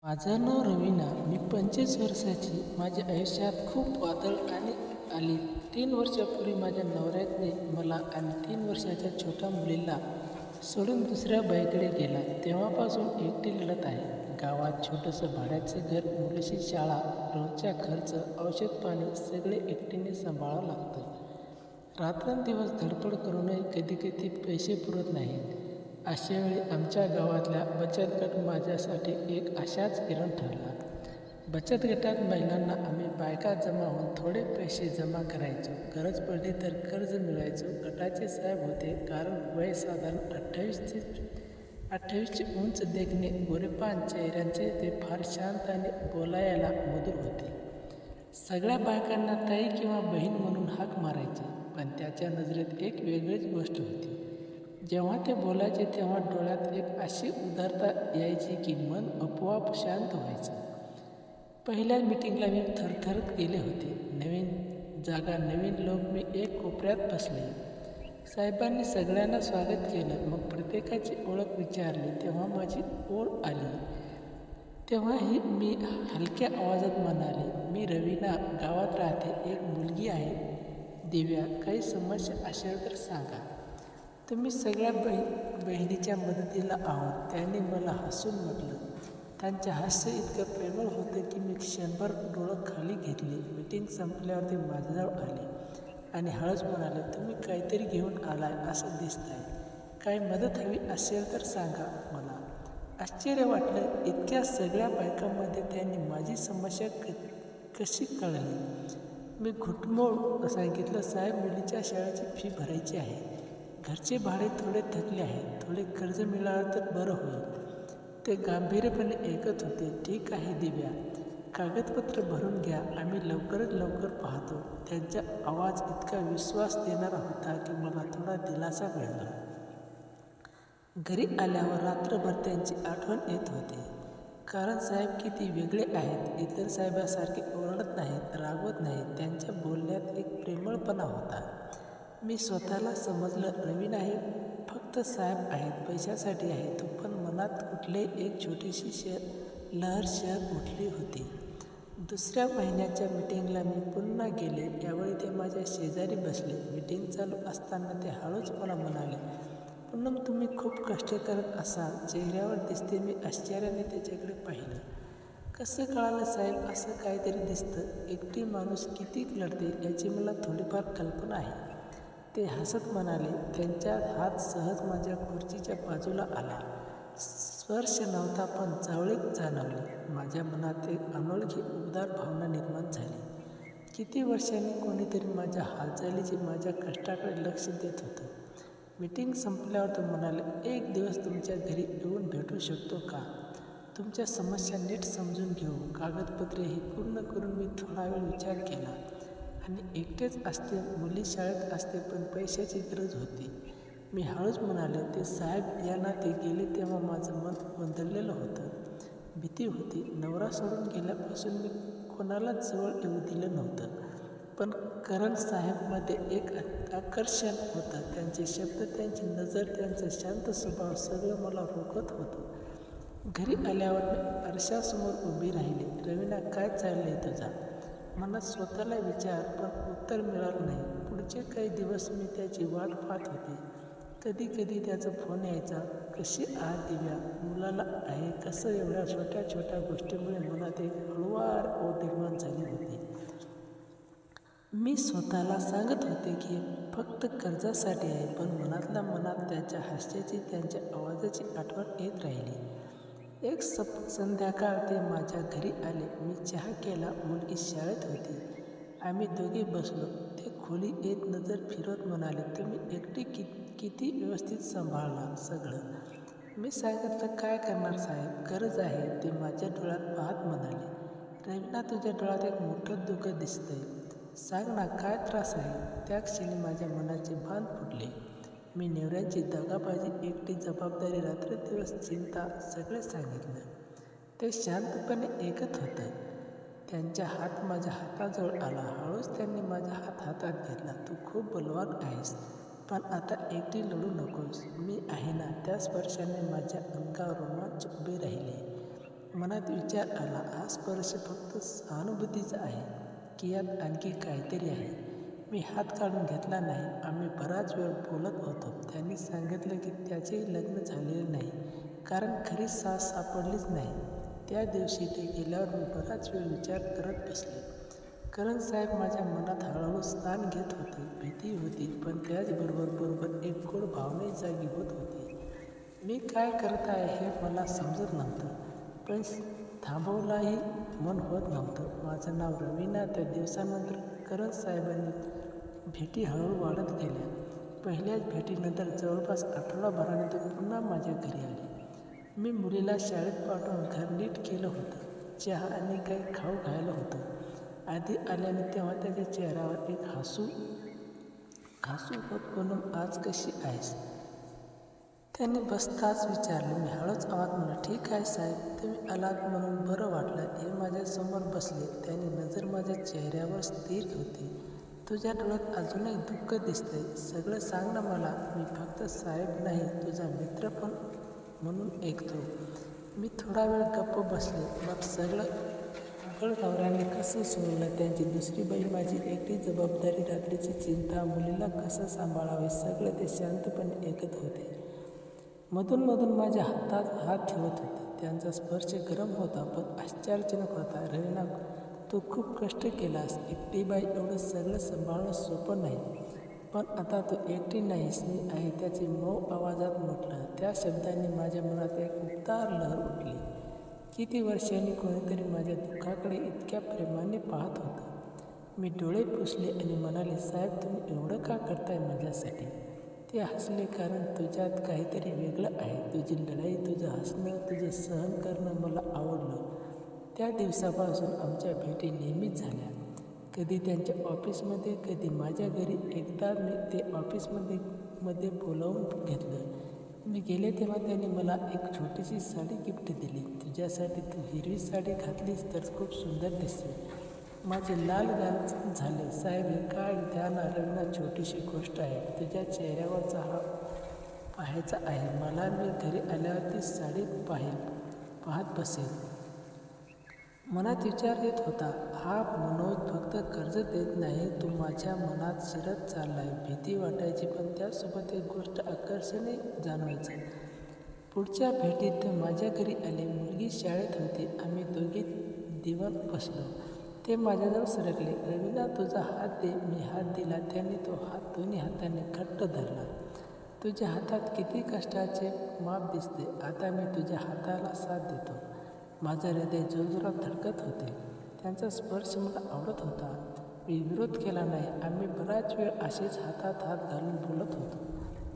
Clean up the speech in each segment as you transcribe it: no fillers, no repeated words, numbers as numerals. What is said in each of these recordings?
माझं नाव रवीना. मी 25 वर्षाची. माझ्या आयुष्यात खूप वादळ आणि आली. 3 वर्षापूर्वी माझ्या नवऱ्याने मला आणि 3 वर्षाच्या छोट्या मुलीला सोडून दुसऱ्या बाईकडे गेला. तेव्हापासून एकटी लढत आहे. गावात छोटंसं भाड्याचं घर, मुलीची शाळा, रोजचा खर्च, औषध पाणी सगळे एकटीने सांभाळावं लागतं. रात्रंदिवस धडपड करूनही कधीकधी पैसे पुरत नाहीत. अशावेळी आमच्या गावातला बचत गट माझ्यासाठी एक आशाच किरण ठरला. बचत गटात महिलांना आम्ही बायका जमा होऊन थोडे पैसे जमा करायचो. गरज पडली तर कर्ज मिळवायचो. गटाचे साहेब होते कारण वय साधारण 28चे उंच, देखणे, गोरेपान चेहऱ्यांचे. ते फार शांत आणि बोलायला मधुर होते. सगळ्या बायकांना ताई किंवा बहीण म्हणून हाक मारायचे. पण त्याच्या नजरेत एक वेगळीच गोष्ट होती. जेव्हा ते बोलायचे तेव्हा डोळ्यात एक अशी उदारता यायची की मन आपोआप शांत व्हायचं. पहिल्या मीटिंगला मी थरथरत गेले होते. नवीन जागा, नवीन लोक. मी एक कोपऱ्यात बसले. साहेबांनी सगळ्यांना स्वागत केलं. मग प्रत्येकाची ओळख विचारली. तेव्हा माझी ओळ आली. तेव्हाही मी हलक्या आवाजात म्हणाले, मी रवीना, गावात राहते. एक मुलगी आहे, दिव्या. काही समस्या असेल तर सांगा. तुम्ही सगळ्या बहिणीच्या मदतीला आहोत. त्यांनी मला हसून म्हटलं. त्यांचे हास्य इतकं प्रेमळ होतं की मी क्षणभर डोळं खाली घेतले. मीटिंग संपल्यावर ते माझ्याजवळ आले आणि हळूच म्हणाले, तुम्ही काहीतरी घेऊन आलाय असं दिसतंय. काही मदत हवी असेल तर सांगा मला. आश्चर्य वाटलं. इतक्या सगळ्या बायकांमध्ये त्यांनी माझी समस्या कशी कळली. मी घुटमळून सांगितलं, साहेब, मुलीच्या शाळेची फी भरायची आहे. घरचे भाडे थोडे थकले आहे. थोडे कर्ज मिळालं तर बरं होईल. ते गांभीर्यपणे ऐकत होते. ठीक आहे दिव्या, कागदपत्र भरून घ्या. आम्ही लवकरात लवकर पाहतो. त्यांचा आवाज इतका विश्वास देणारा होता की मला थोडा दिलासा मिळाला. घरी आल्यावर रात्रभर त्यांची आठवण येत होती. कारण साहेब किती वेगळे आहेत. इतर साहेबांसारखे ओरडत नाहीत, रागवत नाहीत. त्यांच्या बोलण्यात एक प्रेमळपणा होता. मी स्वतःला समजलं, रवीना हे फक्त साहेब आहेत, पैशासाठी आहेत. पण मनात कुठलेही एक छोटीशी लहर उठली होती. दुसऱ्या महिन्याच्या मीटिंगला मी पुन्हा गेले. यावेळी ते माझ्या शेजारी बसले. मीटिंग चालू असताना ते हळूच मला म्हणाले, पूनम, तुम्ही खूप कष्ट करत असाल. चेहऱ्यावर दिसते. मी आश्चर्याने त्याच्याकडे पाहिलं. कसं कळालं साहेब? असं काहीतरी दिसतं. एकटी माणूस किती लढते याची मला थोडीफार कल्पना आहे. ते हसत म्हणाले. त्यांचा हात सहज माझ्या खुर्चीच्या बाजूला आला. स्पर्श नव्हता पण जवळीक जाणवली. माझ्या मनात एक अनोळखी उबदार भावना निर्माण झाली. किती वर्षांनी कोणीतरी माझ्या हालचालीची, माझ्या कष्टाकडे लक्ष देत होतं. मीटिंग संपल्यावर तो म्हणाले, एक दिवस तुमच्या घरी येऊन भेटू शकतो का? तुमच्या समस्या नीट समजून घेऊ. कागदपत्रे ही पूर्ण करून. मी थोडा वेळ विचार केला. आणि एकटेच असते, मुली शाळेत असते, पण पैशाची गरज होती. मी हळूच म्हणाले, ते साहेब यांना ते गेले तेव्हा माझं मन गोंधळलेलं होतं. भीती होती. नवरा सोडून गेल्यापासून मी कोणालाच जवळ येऊ दिलं नव्हतं. पण करण साहेबमध्ये एक आकर्षण होतं. त्यांचे शब्द, त्यांची नजर, त्यांचा शांत स्वभाव सगळं मला रोखत होतं. घरी आल्यावर मी आरशासमोर उभी राहिली. रवीना, काय चाललंय तुझा? मनात स्वतःला विचार, पण उत्तर मिळालं नाही. पुढचे काही दिवस मी त्याची वाट पाहत होते. कधी कधी त्याचा फोन यायचा. कशी आहात दिव्या? मुलाला आहे कसं? एवढ्या छोट्या छोट्या गोष्टीमुळे मनात एक हळूवार ओढ निर्माण झाली होती. मी स्वतःला सांगत होते की फक्त कर्जासाठी आहे, पण मनातल्या मनात त्याच्या हास्याची, त्यांच्या आवाजाची आठवण येत राहिली. एक संध्याकाळ ते माझ्या घरी आले. मी चहा केला. मुलगी शाळेत होती. आम्ही दोघे बसलो. ते खोली येत नजर फिरवत म्हणाले, तुम्ही एकटी किती व्यवस्थित सांभाळला सगळं? मी सांगितलं, काय करणार साहेब, गरज आहे. ते माझ्या डोळ्यात पाहत म्हणाले, रवीना, तुझ्या डोळ्यात एक मोठं दुःख दिसतंय. सांग ना, काय त्रास आहे? त्या क्षणी माझ्या मनाचे बांध फुटले. मी नवऱ्याची दगाबाजी, एकटी जबाबदारी, रात्रदिवस चिंता सगळे सांगितलं. ते शांतपणे ऐकत होतं. त्यांचा हात माझ्या हाताजवळ आला. हळूच त्यांनी माझा हात हातात घेतला. तू खूप बलवान आहेस, पण आता एकटी लढू नकोस. मी आहे ना. त्या स्पर्शाने माझ्या अंगावर रोमांच उभे राहिले. मनात विचार आला, हा स्पर्श फक्त सहानुभूतीचा आहे की यात आणखी काहीतरी आहे. मी हात काढून घेतला नाही. आम्ही बराच वेळ बोलत होतो. त्यांनी सांगितलं की त्याचेही लग्न झालेले नाही, कारण खरी सास सापडलीच नाही. त्या दिवशी ते गेल्यावर मी बराच वेळ विचार करत बसले. करण साहेब माझ्या मनात हळूहळू स्थान घेत होते. भीती होती, पण त्याचबरोबर एक गोड भावनाही जागी होत होती. मी काय करत आहे हे मला समजत नव्हतं, पण थांबवलाही मन होत नव्हतं. माझं नाव रवीना. त्या दिवसानंतर करण साहेबांनी भेटी हळूहळू वाढत गेल्या. पहिल्याच भेटीनंतर जवळपास आठवडाभराने ते पुन्हा माझ्या घरी आले. मी मुलीला शाळेत पाठवून घर नीट केलं होतं. चहा आणि काही खाऊ घायला होतं. आधी आल्याने तेव्हा त्याच्या चेहऱ्यावर एक हसू होत. पूनम, आज कशी आहेस? त्याने बसताच विचारले. मी हळूच आवाज म्हणला, ठीक आहे साहेब, तुम्ही आलात म्हणून बरं वाटलं. हे माझ्यासमोर बसले. त्याने नजर माझ्या चेहऱ्यावर स्थिर होती. तुझ्या डोळ्यात अजूनही दुःख दिसतंय. सगळं सांग ना मला. मी फक्त साहेब नाही, तुझा मित्र पण म्हणून ऐकतो. मी थोडा वेळ गप्प बसले. मग सगळं नवऱ्याने कसं सोडलं, त्यांची दुसरी बाई, माझी एकटी जबाबदारी, रात्रीची चिंता, मुलीला कसं सांभाळावे, सगळं ते शांतपणे ऐकत होते. मधून माझ्या हातात हात ठेवत होते. त्यांचा स्पर्श गरम होता, पण आश्चर्यजनक होता. रवीना, तू खूप कष्ट केलास. एकटी बाई एवढं सगळं सांभाळणं सोपं नाही. पण आता तू एकटी नाहीस, मी आहे. त्याचे मऊ आवाजात म्हटलं. त्या शब्दांनी माझ्या मनात एक उबदार लहर उठली. किती वर्षांनी कोणीतरी माझ्या दुःखाकडे इतक्या प्रेमाने पाहत होतं. मी डोळे पुसले आणि म्हणाले, साहेब, तुम्ही एवढं का करताय माझ्यासाठी? ते हसले, कारण तुझ्यात काहीतरी वेगळं आहे. तुझी लढाई, तुझं हसणं, तुझं सहन करणं मला आवडलं. त्या दिवसापासून आमच्या भेटी नेहमीच झाल्या. कधी त्यांच्या ऑफिसमध्ये, कधी माझ्या घरी. एकदा मी ते ऑफिसमध्ये बोलावून घेतलं. मी गेले तेव्हा त्यांनी मला एक छोटीशी साडी गिफ्ट दिली. तुझ्यासाठी. तू हिरवी साडी घातलीस तर खूप सुंदर दिसते. माझे लाल गाल झाले. साहेब, हे काय द्या ना. रवीना, छोटीशी गोष्ट आहे. तुझ्या चेहऱ्यावरचा हा पाहायचा आहे मला. मी घरी आल्यावर ती साडी पाहत बसेल. मनात विचार येत होता, हा मनोज फक्त कर्ज देत नाही, तो माझ्या मनात शिरत चाललाय. भीती वाटायची, पण त्यासोबत एक गोष्ट आकर्षणही जाणवायचं. पुढच्या भेटीत ते माझ्या घरी आले. मुलगी शाळेत होती. आम्ही दोघे दिवाण बसलो. ते माझ्याजवळ सरकले. रवीना, तुझा हात दे. मी हात दिला. त्यांनी तो हात दोन्ही हातांनी घट्ट धरला. तुझ्या हातात किती कष्टाचे माप दिसते. आता मी तुझ्या हाताला साथ देतो. माझं हृदय जोरजोरात धडकत होते. त्यांचा स्पर्श मला आवडत होता. मी विरोध केला नाही. आम्ही बराच वेळ असेच हातात हात घालून बोलत होतो.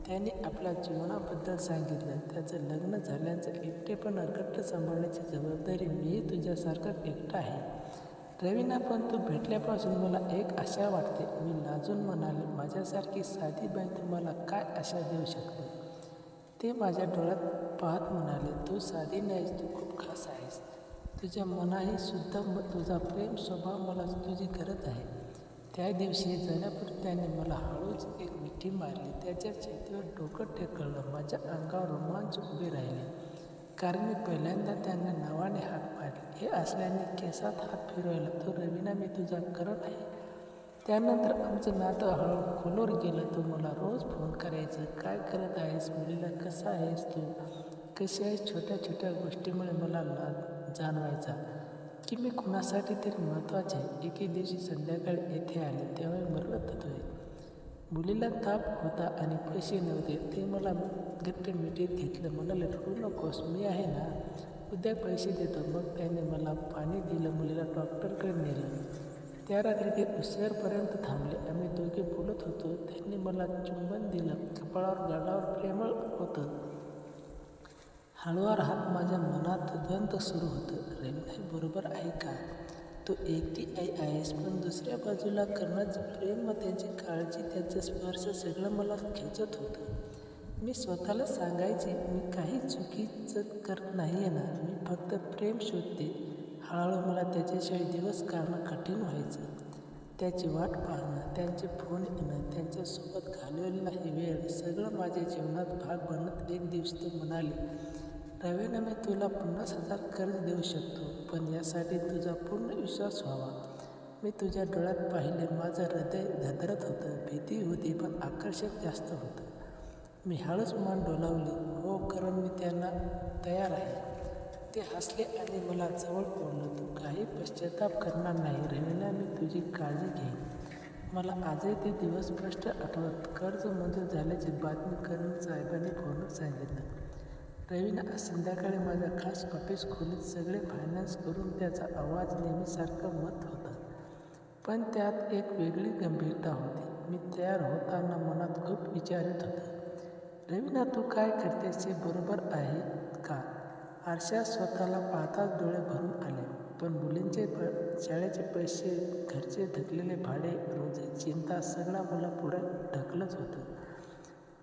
त्याने आपल्या जीवनाबद्दल सांगितलं. त्याचं लग्न झाल्याचं एकटेपणा घट्ट सांभाळण्याची जबाबदारी मीही तुझ्यासारखाच एकटा आहे. रवीना, पण तू भेटल्यापासून मला एक आशा वाटते. मी लाजून म्हणाले, माझ्यासारखी साधी बाई तुम्हाला काय आशा देऊ शकते? ते माझ्या डोळ्यात पाहत म्हणाले, तू साधी नाहीस, तू खूप खास आहेस. तुझ्या मनाही शुद्ध, तुझा प्रेम स्वभाव, मला तुझी गरज आहे. त्या दिवशी जाण्यापूर्वी त्याने मला हळूच एक मिठी मारली. त्याच्या छातीवर डोकं टेकवलं. माझ्या अंगावर रोमांच उभे राहिले, कारण मी पहिल्यांदा त्यांना नावाने हाक मारली. हे असल्याने केसात हात फिरवला. तो रवीना, मी तुझा करण आहे. त्यानंतर आमचं नातं हळूहळू खोलवर गेलं. तो मला रोज फोन करायचं. काय करत आहेस? मुलीला कसा आहेस तू? कशी आहेस? छोट्या छोट्या गोष्टीमुळे मला जाणवायचा की मी कुणासाठी तरी महत्त्वाचे आहे. एके दिवशी संध्याकाळी येथे आले तेव्हा मी मरत होतोय. मुलीला ताप होता आणि पैसे नव्हते. ते मला घट्ट मिठीत घेतलं. म्हणाले, रडू नकोस, मी आहे ना, उद्या पैसे देतो. मग त्याने मला पाणी दिलं. मुलीला डॉक्टरकडे नेलं. त्या रात्री ते उशिरापर्यंत थांबले. आम्ही दोघे बोलत होतो. त्यांनी मला चुंबन दिलं. कपाळावर, गालावर प्रेमळ होतं. हळूवार हात. माझ्या मनात द्वंद्व सुरू होतं. रवीना बरोबर आहे का? तू एकटी आई आहेस, पण दुसऱ्या बाजूला कर्णाचं प्रेम, व त्यांची काळजी, त्यांचं स्पर्श, सगळं मला खेचत होतं. मी स्वतःला सांगायचे, मी काही चुकीचं करत नाही आहे ना, मी फक्त प्रेम शोधते. हळूहळू मला त्याच्याशिवाय दिवस काढणं कठीण व्हायचं. त्याची वाट पाहणं, त्यांचे फोन येणं, त्यांच्यासोबत घालवलेला ही वेळ, सगळं माझ्या जीवनात भाग बनत. एक दिवस तो म्हणाले, रवीना, मी तुला 50,000 कर्ज देऊ शकतो, पण यासाठी तुझा पूर्ण विश्वास व्हावा. मी तुझ्या डोळ्यात पाहिले. माझं हृदय धडधडत होतं. भीती होती, पण आकर्षण जास्त होतं. मी हळूच मान डोलावली. हो करण, मी त्यांना तयार आहे. ते हसले आणि मला जवळ ओढलं. तू काही पश्चाताप करणार नाही रवीना, मी तुझी काळजी घेईन. मला आजही ते दिवस स्पष्ट आठवत. कर्ज मंजूर झाल्याची बातमी करण साहेबांनी फोनवर सांगितलं. रवीना आज संध्याकाळी माझ्या खास ऑफिस खोलीत सगळे फायनान्स करून. त्याचा आवाज नेहमीसारखं मत होता, पण त्यात एक वेगळी गंभीरता होती. मी तयार होताना मनात खूप विचार येत होते. रवीना, तू काय करतेस हे बरोबर आहे का? आरशात स्वतःला पाहताच डोळे भरून आले. पण मुलींचे शाळेचे पैसे, घरचे थकलेले भाडे, रोजची चिंता, सगळा मला पुढे ढकलत होतं.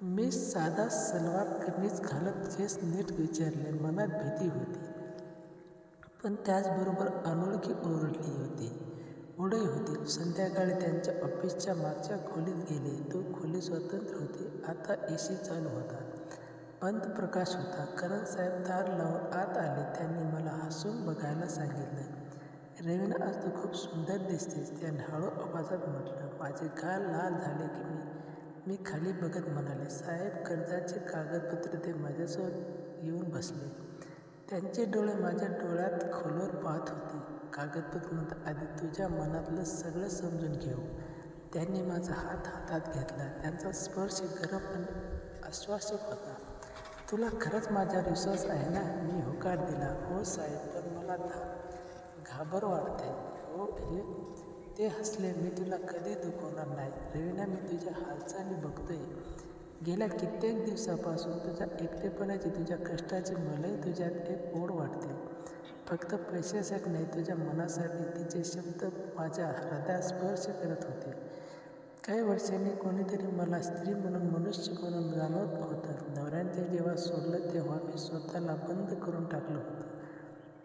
मी साधा सलवार कमीज घालत केस नीट विचारले. मनात भीती होती, पण त्याचबरोबर अनोळखी ओढही होती. संध्याकाळी त्यांच्या ऑफिसच्या मागच्या खोलीत गेले. तो खोली स्वतंत्र होती. आता AC चालू होता. बंद प्रकाश होता. करण साहेब दार लावून आत आले. त्यांनी मला हसून बघायला सांगितलं. रवीना, आज तू खूप सुंदर दिसतेस, त्याने हळू आवाजात म्हटलं. माझे गाल लाल झाले की मी खाली बघत म्हणाले, साहेब, कर्जाचे कागदपत्र. ते माझ्यासोबत येऊन बसले. त्यांचे डोळे माझ्या डोळ्यात खोलवर पाहत होते. कागदपत्र नंतर, आधी तुझ्या मनातलं सगळं समजून घेऊ. त्यांनी माझा हात हातात घेतला. त्यांचा स्पर्श गरम आणि आश्वासक होता. तुला खरंच माझ्यावर विश्वास आहे ना? मी होकार दिला. हो साहेब, पण मला घाबर वाटते. हो हे. ते हसले. मी तुला कधी दुखवणार नाही रवीना, मी तुझ्या हालचाली बघतोय गेल्या कित्येक दिवसापासून. तुझ्या एकटेपणाची, तुझ्या कष्टाची मलाही तुझ्यात एक ओढ वाटते. फक्त पैशासाठी नाही, तुझ्या मनासाठी. तिचे शब्द माझ्या हृदयात स्पर्श करत होते. काही वर्षांनी कोणीतरी मला स्त्री म्हणून, मनुष्य म्हणून जाणवत होतं. नवऱ्याने जेव्हा सोडलं तेव्हा मी स्वतःला बंद करून टाकलं होतं.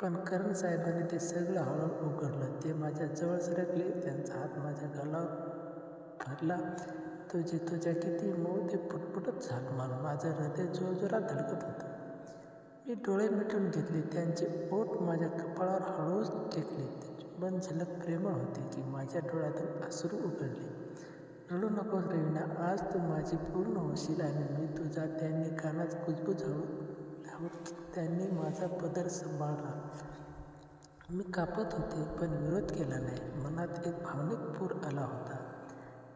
पण करण साहेबांनी ते सगळं हळूहळू उघडलं. ते माझ्या जवळ सरकले. त्यांचा हात माझ्या गालावर धरला. तुझ्या किती मऊ. ते पुटपुटत झालं. माझं हृदय जोरजोरात धडकत होतं. मी डोळे मिटून घेतले. त्यांचे ओठ माझ्या कपाळावर हळूच टेकले. पण झलक प्रेमळ होती की माझ्या डोळ्यातून अश्रू उघडले. रडू नकोस रवीना, आज तू माझी पूर्ण होशील आणि मी तुझा. त्यांनी कानात कुजबूज लावत त्यांनी माझा पदर सांभाळला. मी कापत होते, पण विरोध केला नाही. मनात एक भावनिक पूर आला होता.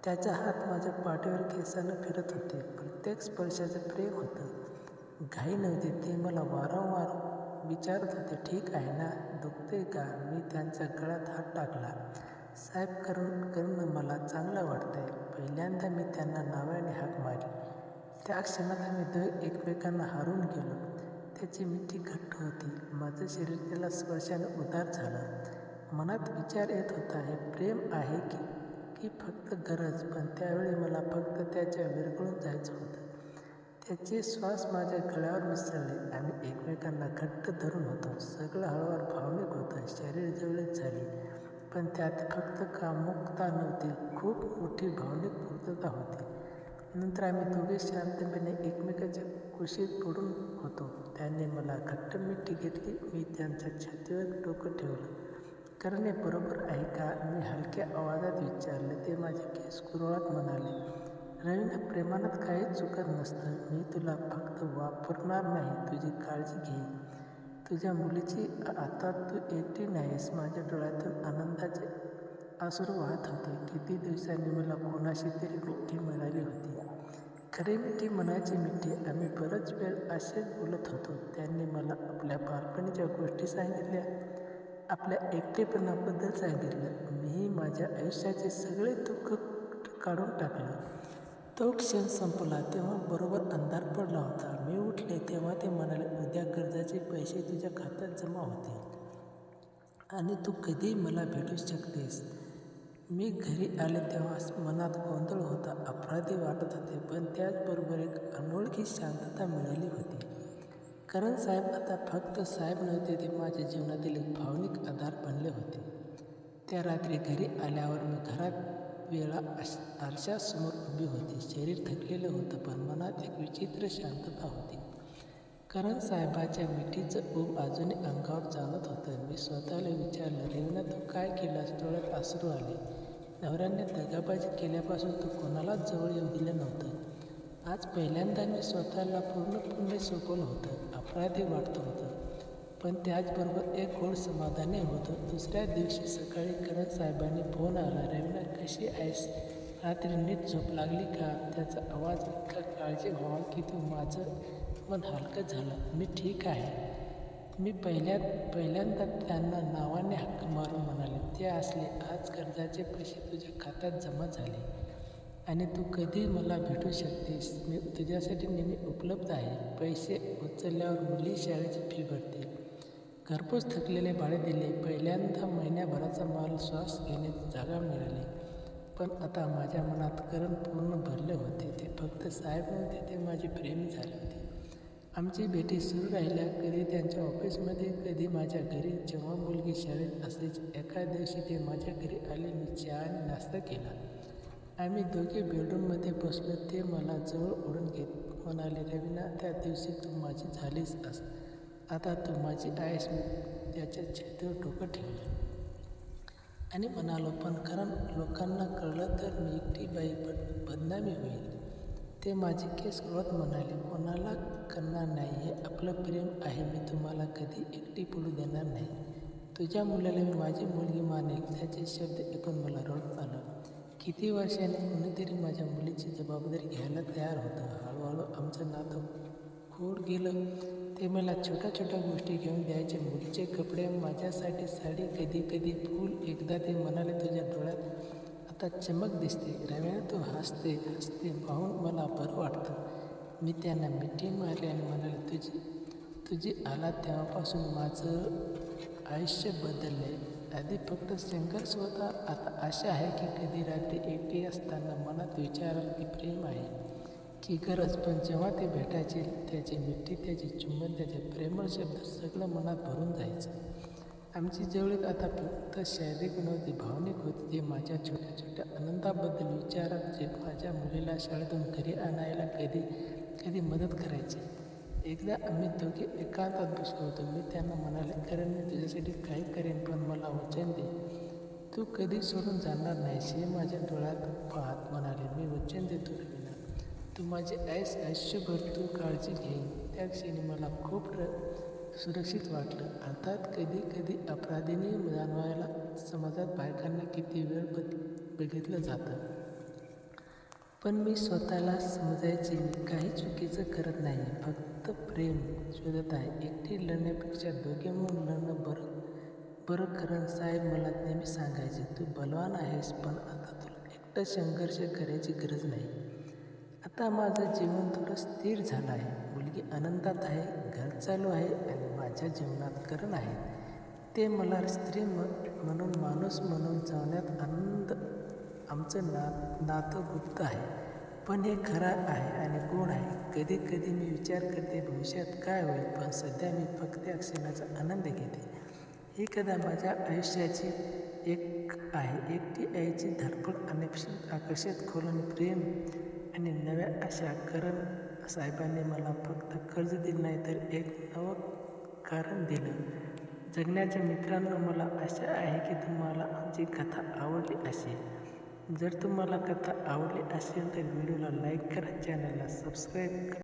त्याचा हात माझ्या पाठीवर केसानं फिरत होते. प्रत्येक स्पर्शाचं प्रेम होतं. घाई नव्हती. ते मला वारंवार विचारत होते, ठीक आहे ना, दुखते का? मी त्यांच्या गळ्यात हात टाकला. साहेब, करून मला चांगलं वाटतंय. पहिल्यांदा मी त्यांना नावाने हाक मारली. त्या क्षणात आम्ही दोघे एकमेकांना हारून गेलो. त्याची मिठी घट्ट होती. माझं शरीर त्याला स्पर्शाने उदार झालं. मनात विचार येत होता, हे प्रेम आहे की फक्त गरज? पण त्यावेळी मला फक्त त्याच्या विरघळून जायचं होतं. त्याचे श्वास माझ्या गळ्यावर मिसळले. आम्ही एकमेकांना घट्ट धरून होतो. सगळं हळूहळू भावनिक होतं. शरीर जवळीक झाली, पण त्यात फक्त कामुकता नव्हती, खूप मोठी भावनिक पूर्तता होती. नंतर आम्ही दोघे शांतपणे एकमेकांच्या कुशीत पडून होतो. त्यांनी मला घट्ट मिठी घेतली. मी त्यांच्या छातीवर डोकं ठेवलं. कारण हे बरोबर आहे का? मी हलक्या आवाजात विचारले. ते माझे केस कुरळत म्हणाले, रवीना, प्रेमात काहीच चुकत नसतं. मी तुला फक्त वापरणार नाही, तुझी काळजी घेईन. तुझ्या मुलीची. आता तू एकटी नाहीस. माझ्या डोळ्यातून आनंदाचे अश्रू वाहत होते. किती दिवसांनी मला कोणाशी तरी मिठी मिळाली होती. खरी मिठी म्हणायची मिठी. आम्ही बराच वेळ असेच बोलत होतो. त्यांनी मला आपल्या बालपणीच्या गोष्टी सांगितल्या, आपल्या एकटेपणाबद्दल सांगितलं. मीही माझ्या आयुष्याचे सगळे दुःख काढून टाकलं. तो क्षण संपला तेव्हा बरोबर अंधार पडला होता. मी उठले तेव्हा ते म्हणाले, उद्या कर्जाचे पैसे तुझ्या खात्यात जमा होतील आणि तू कधीही मला भेटू शकतेस. मी घरी आले तेव्हा मनात गोंधळ होता. अपराधी वाटत होते, पण त्याचबरोबर एक अनोळखी शांतता मिळाली होती. करण साहेब आता फक्त साहेब नव्हते, ते माझ्या जीवनातील एक भावनिक आधार बनले होते. त्या रात्री घरी आल्यावर मी घरात वेळा आरशासमोर उभी होती. शरीर थकलेलं होतं, पण मनात एक विचित्र शांतता होती. करण साहेबाच्या मिठीचं ऊब अजूनही अंगावर जाणवत होतं. मी स्वतःला विचारलं, रेवना तू काय केलास? डोळ्यात अश्रू आले. नवऱ्याने दगाबाजी केल्यापासून तू कोणालाच जवळ येऊ दिलं नव्हतं. आज पहिल्यांदा मी स्वतःला पूर्णपणे सोपवलं होतं. अपराधी वाटत होतं, पण त्याचबरोबर एक गोड समाधानी होतं. दुसऱ्या दिवशी सकाळी करण साहेबांनी फोन आला. रेवना कशी आहेस? रात्री नीट झोप लागली का? त्याचा आवाज इतका काळजी व्हावा की तू माझं मन हलकं झालं. मी ठीक आहे. मी पहिल्यांदा त्यांना नावाने हाक मारून म्हणाले, ते असले. आज कर्जाचे पैसे तुझ्या खात्यात जमा झाले आणि तू कधी मला भेटू शकतेस. मी तुझ्यासाठी नेहमी उपलब्ध आहे. पैसे उचलल्यावर मुली शाळेची फी भरते. घरपोच थकलेले भाडे दिले. पहिल्यांदा महिन्याभराचा माल श्वास घेण्याची जागा मिळाली. पण आता माझ्या मनात करण पूर्ण भरले होते. ते फक्त साहेब नव्हते, ते माझे प्रेमी झाले होते. आमची भेटी सुरू राहिल्या, कधी त्यांच्या ऑफिसमध्ये, कधी माझ्या घरी. जेव्हा मुलगी शाळेत असायची, एका दिवशी ते माझ्या घरी आले. मी चहा आणि नाश्ता केला. आम्ही दोघे बेडरूममध्ये बसलो. ते मला जवळ ओढून घेत म्हणाले, रेवना, त्या दिवशी तू माझी झालीस आता तू माझी आहेस. मी त्याच्या छातीवर डोकं ठेवलं आणि म्हणालो, पण कारण लोकांना कळलं तर मी एकटी बाई बदनामी होईल. ते माझे केस गळत म्हणाले, कोणाला करणार नाही. हे आपलं प्रेम आहे. मी तुम्हाला कधी एकटी पडू देणार नाही. तुझ्या मुलाला मी माझी मुलगी मानेल. त्याचे शब्द ऐकून मला रडू आलं. किती वर्षांनी कोणीतरी माझ्या मुलीची जबाबदारी घ्यायला तयार होतं. हळूहळू आमचं नातं खोड गेलं. ते मला छोट्या छोट्या गोष्टी घेऊन द्यायचे. मुलीचे कपडे, माझ्यासाठी साडी, कधी कधी फूल. एकदा ते म्हणाले, तुझ्या डोळ्यात आता चमक दिसते. रेवना तू हसते पाहून मला बरं वाटतं. मी त्यांना मिठी मारली आणि म्हणाले, तुझी आला तेव्हापासून माझं आयुष्य बदलले. आधी फक्त संघर्ष होता, आता आशा आहे की कधी रात्री एकटी असताना मनात विचाराल की प्रेम आहे की गरज. पण जेव्हा ते भेटायचे, त्याची मिठी, त्याची चुंबन, त्याचे प्रेमळ शब्द सगळं मनात भरून जायचं. आमची जवळीक आता फक्त शारीरिक नव्हती, भावनिक होती. ते माझ्या छोट्या छोट्या आनंदाबद्दल विचारात, जे माझ्या मुलीला शाळेतून घरी आणायला कधी मदत करायची. एकदा आम्ही दोघे एकांतात बसलो होतो. मी त्यांना म्हणाले, कारण मी तुझ्यासाठी काही करेन, पण मला वचन दे, तू कधी सोडून जाणार नाहीस. हे माझ्या डोळ्यात पाहत म्हणाले, मी वचन देतो रेवना, तू माझी आईस आयुष्यभर. तू काळजी घेईन. त्या क्षणी मला खूप सुरक्षित वाटलं. अर्थात कधी अपराधीने जाणवायला समाजात बायकांना किती वेळ बघितलं जातं, पण मी स्वतःला समजायचे मी काही चुकीचं करत नाही, फक्त प्रेम शोधत आहे. एकटी लढण्यापेक्षा दोघे म्हणून लढणं बरं. करण साहेब मला नेहमी सांगायचे, तू बलवान आहेस, पण आता तुला एकटं संघर्ष करायची गरज नाही. आता माझं जीवन थोडं स्थिर झालं आहे. मुलगी आनंदात आहे, घर चालू आहे आणि माझ्या जीवनात करण आहे. ते मला स्त्री म्हणून, माणूस म्हणून जगण्यात आनंद. आमचं नातं गुप्त आहे, पण हे खरं आहे आणि गोड आहे. कधी मी विचार करते भविष्यात काय होईल, पण सध्या मी फक्त या क्षणाचा आनंद घेते. ही कथा माझ्या आयुष्याची एक आहे. एकटी आईची धडपड, अनपेक्षित आकर्षित खोलून प्रेम आणि नव्या आशा. करण साहेबांनी मला फक्त कर्ज दिलं नाही, तर एक नवं कारण दिलं जगण्याच्या. मित्रांनो, मला आशा आहे की तुम्हाला आमची कथा आवडली असेल. जर तुम्हाला कथा आवडली असेल तर व्हिडिओला लाईक करा, चॅनलला सबस्क्राईब करा.